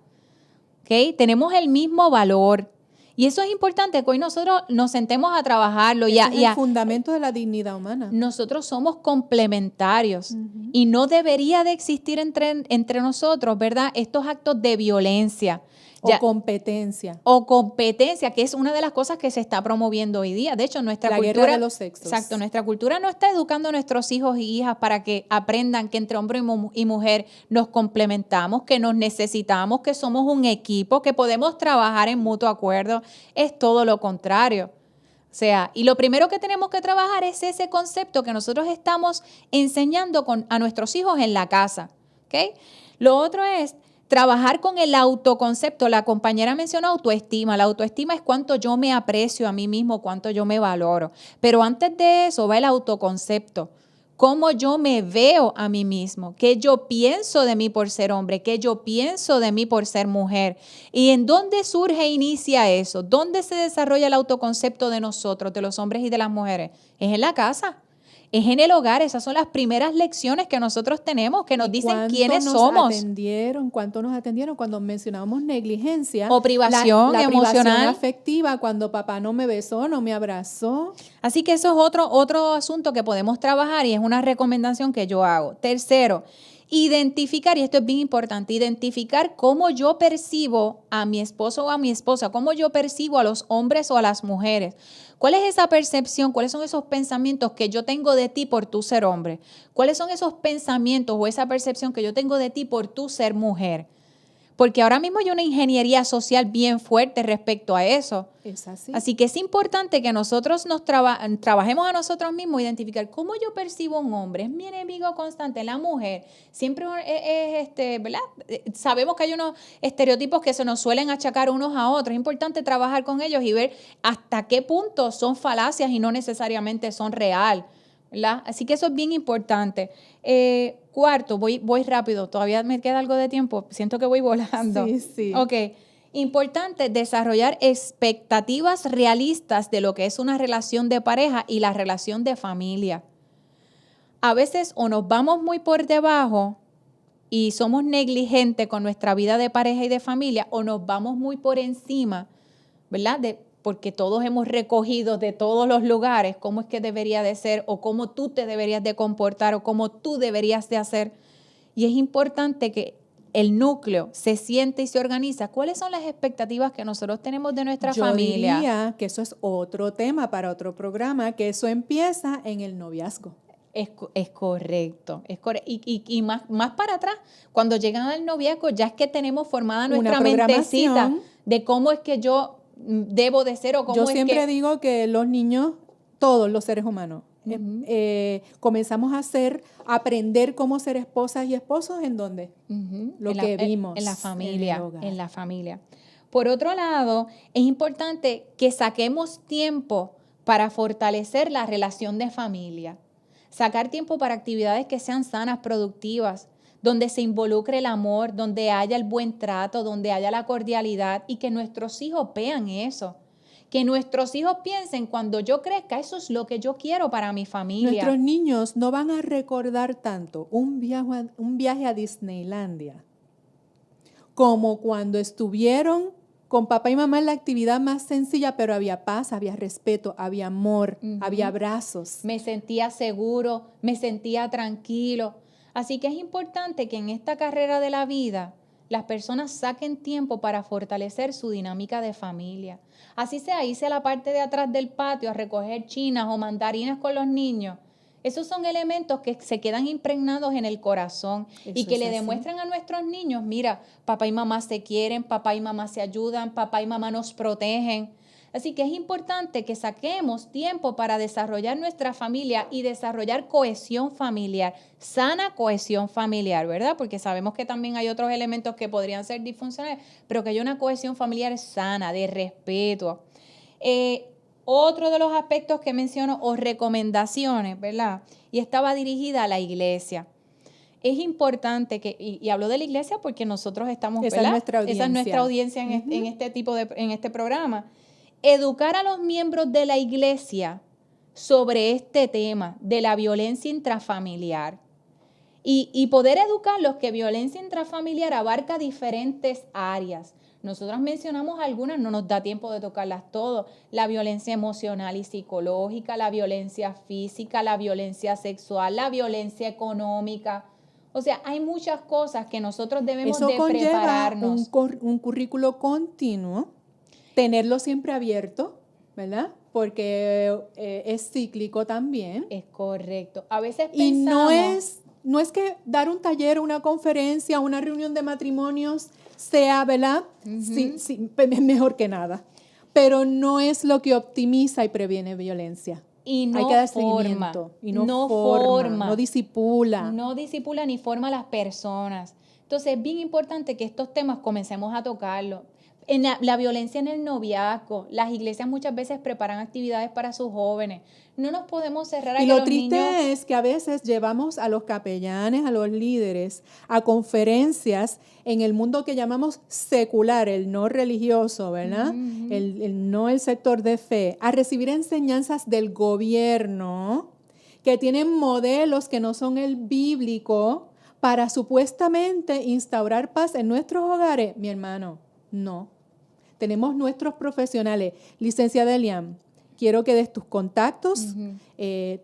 ¿Okay? Tenemos el mismo valor. Y eso es importante, que hoy nosotros nos sentemos a trabajarlo. Es el fundamento de la dignidad humana. Nosotros somos complementarios y no debería de existir entre nosotros, ¿verdad? Estos actos de violencia. O competencia. O competencia, que es una de las cosas que se está promoviendo hoy día. De hecho, nuestra cultura... La guerra de los sexos. Exacto, nuestra cultura no está educando a nuestros hijos y hijas para que aprendan que entre hombre y mujer nos complementamos, que nos necesitamos, que somos un equipo, que podemos trabajar en mutuo acuerdo. Es todo lo contrario. O sea, y lo primero que tenemos que trabajar es ese concepto que nosotros estamos enseñando a nuestros hijos en la casa. ¿Okay? Lo otro es trabajar con el autoconcepto. La compañera mencionó autoestima. La autoestima es cuánto yo me aprecio a mí mismo, cuánto yo me valoro. Pero antes de eso va el autoconcepto. Cómo yo me veo a mí mismo, qué yo pienso de mí por ser hombre, qué yo pienso de mí por ser mujer. ¿Y en dónde surge e inicia eso? ¿Dónde se desarrolla el autoconcepto de nosotros, de los hombres y de las mujeres? Es en la casa. Es en el hogar. Esas son las primeras lecciones que nosotros tenemos, que nos dicen quiénes somos. ¿Cuánto nos atendieron cuando mencionábamos negligencia? O privación emocional. Privación afectiva, cuando papá no me besó, no me abrazó. Así que eso es otro asunto que podemos trabajar y es una recomendación que yo hago. Tercero, Identificar, y esto es bien importante, identificar cómo yo percibo a mi esposo o a mi esposa, cómo yo percibo a los hombres o a las mujeres. ¿Cuál es esa percepción? ¿Cuáles son esos pensamientos que yo tengo de ti por tú ser hombre? ¿Cuáles son esos pensamientos o esa percepción que yo tengo de ti por tú ser mujer? Porque ahora mismo hay una ingeniería social bien fuerte respecto a eso. Es así. Así que es importante que nosotros trabajemos a nosotros mismos, identificar cómo yo percibo a un hombre. Es mi enemigo constante, la mujer. Siempre es ¿verdad? Sabemos que hay unos estereotipos que se nos suelen achacar unos a otros. Es importante trabajar con ellos y ver hasta qué punto son falacias y no necesariamente son real, ¿verdad? Así que eso es bien importante. Cuarto, voy rápido, todavía me queda algo de tiempo, siento que voy volando. Sí. Ok, importante desarrollar expectativas realistas de lo que es una relación de pareja y la relación de familia. A veces o nos vamos muy por debajo y somos negligentes con nuestra vida de pareja y de familia, o nos vamos muy por encima, ¿verdad? Porque todos hemos recogido de todos los lugares cómo es que debería de ser o cómo tú te deberías de comportar o cómo tú deberías de hacer. Y es importante que el núcleo se siente y se organiza. ¿Cuáles son las expectativas que nosotros tenemos de nuestra familia? Yo diría que eso es otro tema para otro programa, que eso empieza en el noviazgo. Es correcto, es correcto. Y más para atrás, cuando llegan al noviazgo, ya es que tenemos formada nuestra mentecita de cómo es que yo debo de ser o cómo es que... Yo siempre digo que los niños, todos los seres humanos, comenzamos a aprender cómo ser esposas y esposos ¿en dónde? Lo que vimos. En la familia, en la familia. Por otro lado, es importante que saquemos tiempo para fortalecer la relación de familia. Sacar tiempo para actividades que sean sanas, productivas, donde se involucre el amor, donde haya el buen trato, donde haya la cordialidad y que nuestros hijos vean eso. Que nuestros hijos piensen, cuando yo crezca, eso es lo que yo quiero para mi familia. Nuestros niños no van a recordar tanto un viaje a Disneylandia como cuando estuvieron con papá y mamá en la actividad más sencilla, pero había paz, había respeto, había amor, había abrazos. Me sentía seguro, me sentía tranquilo. Así que es importante que en esta carrera de la vida las personas saquen tiempo para fortalecer su dinámica de familia. Así sea, irse a la parte de atrás del patio a recoger chinas o mandarinas con los niños. Esos son elementos que se quedan impregnados en el corazón y que le demuestran a nuestros niños, mira, papá y mamá se quieren, papá y mamá se ayudan, papá y mamá nos protegen. Así que es importante que saquemos tiempo para desarrollar nuestra familia y desarrollar cohesión familiar, sana cohesión familiar, ¿verdad? Porque sabemos que también hay otros elementos que podrían ser disfuncionales, pero que haya una cohesión familiar sana, de respeto. Otro de los aspectos que menciono o recomendaciones, ¿verdad? Y estaba dirigida a la iglesia. Es importante que, y hablo de la iglesia porque nosotros estamos, esa ¿verdad? Es nuestra audiencia. Esa es nuestra audiencia en este programa. Educar a los miembros de la iglesia sobre este tema de la violencia intrafamiliar. Y poder educarlos que violencia intrafamiliar abarca diferentes áreas. Nosotros mencionamos algunas, no nos da tiempo de tocarlas todas. La violencia emocional y psicológica, la violencia física, la violencia sexual, la violencia económica. O sea, hay muchas cosas que nosotros debemos de prepararnos. Eso conlleva un currículo continuo, tenerlo siempre abierto, ¿verdad? Porque es cíclico también. Es correcto. A veces pensamos... Y no es que dar un taller, una conferencia, una reunión de matrimonios sea, ¿verdad? Sí, mejor que nada. Pero no es lo que optimiza y previene violencia. Y no hay que dar forma. seguimiento. Y no forma. No disipula. No disipula ni forma a las personas. Entonces es bien importante que estos temas comencemos a tocarlos. En la violencia en el noviazgo, las iglesias muchas veces preparan actividades para sus jóvenes. No nos podemos cerrar a que los niños... Y lo triste es que a veces llevamos a los capellanes, a los líderes, a conferencias en el mundo que llamamos secular, el no religioso, ¿verdad? El sector de fe, a recibir enseñanzas del gobierno que tienen modelos que no son el bíblico para supuestamente instaurar paz en nuestros hogares. Mi hermano, no. Tenemos nuestros profesionales. Licenciada Elian, quiero que des tus contactos.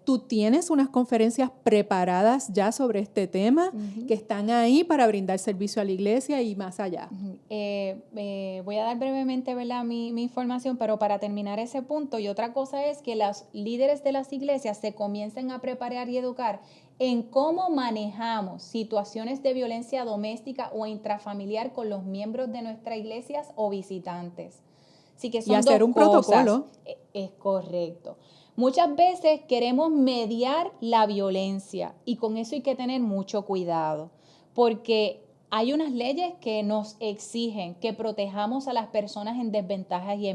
Tú tienes unas conferencias preparadas ya sobre este tema que están ahí para brindar servicio a la iglesia y más allá. Voy a dar brevemente, ¿verdad?, mi información, pero para terminar ese punto, y otra cosa es que los líderes de las iglesias se comiencen a preparar y educar en cómo manejamos situaciones de violencia doméstica o intrafamiliar con los miembros de nuestras iglesias o visitantes. Así que son y hacer dos un cosas. protocolo. Es correcto. Muchas veces queremos mediar la violencia y con eso hay que tener mucho cuidado, porque hay unas leyes que nos exigen que protejamos a las personas en desventajas y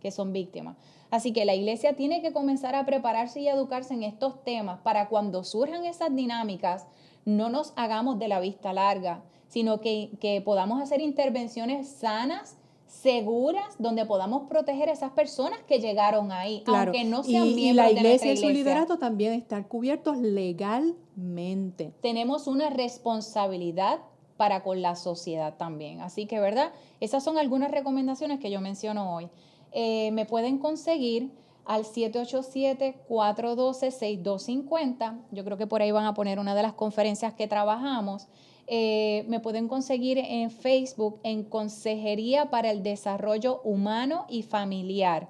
que son víctimas. Así que la iglesia tiene que comenzar a prepararse y a educarse en estos temas para cuando surjan esas dinámicas no nos hagamos de la vista larga, sino que podamos hacer intervenciones sanas, seguras, donde podamos proteger a esas personas que llegaron ahí, claro, aunque no sean miembros de nuestra iglesia. Y la iglesia y su liderato también están cubiertos legalmente. Tenemos una responsabilidad para con la sociedad también. Así que, ¿verdad? Esas son algunas recomendaciones que yo menciono hoy. Me pueden conseguir al 787-412-6250. Yo creo que por ahí van a poner una de las conferencias que trabajamos. Me pueden conseguir en Facebook en Consejería para el Desarrollo Humano y Familiar.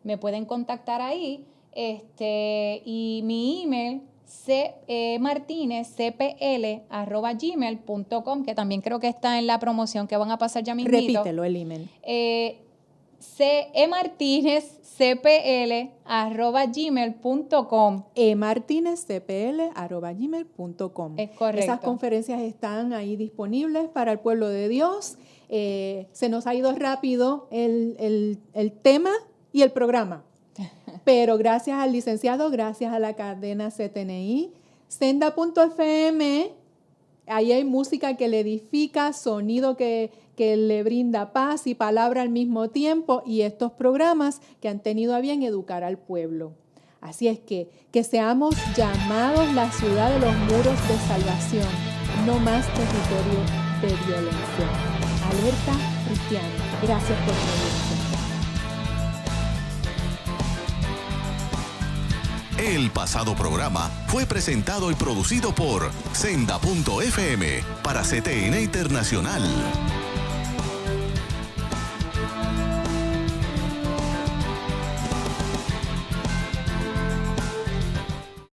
Me pueden contactar ahí. Y mi email martinezcpl@gmail.com, que también creo que está en la promoción que van a pasar ya mismito. Repítelo, el email. martinezcpl@gmail.com. martinezcpl@gmail.com. Es correcto. Esas conferencias están ahí disponibles para el pueblo de Dios. Se nos ha ido rápido el tema y el programa. Pero gracias al licenciado, gracias a la cadena CTNI, Senda.fm, ahí hay música que le edifica, sonido que le brinda paz y palabra al mismo tiempo, y estos programas que han tenido a bien educar al pueblo. Así es que seamos llamados la ciudad de los muros de salvación, no más territorio de violencia. Alerta Cristiana. Gracias por venir. El pasado programa fue presentado y producido por Senda.fm para CTN Internacional.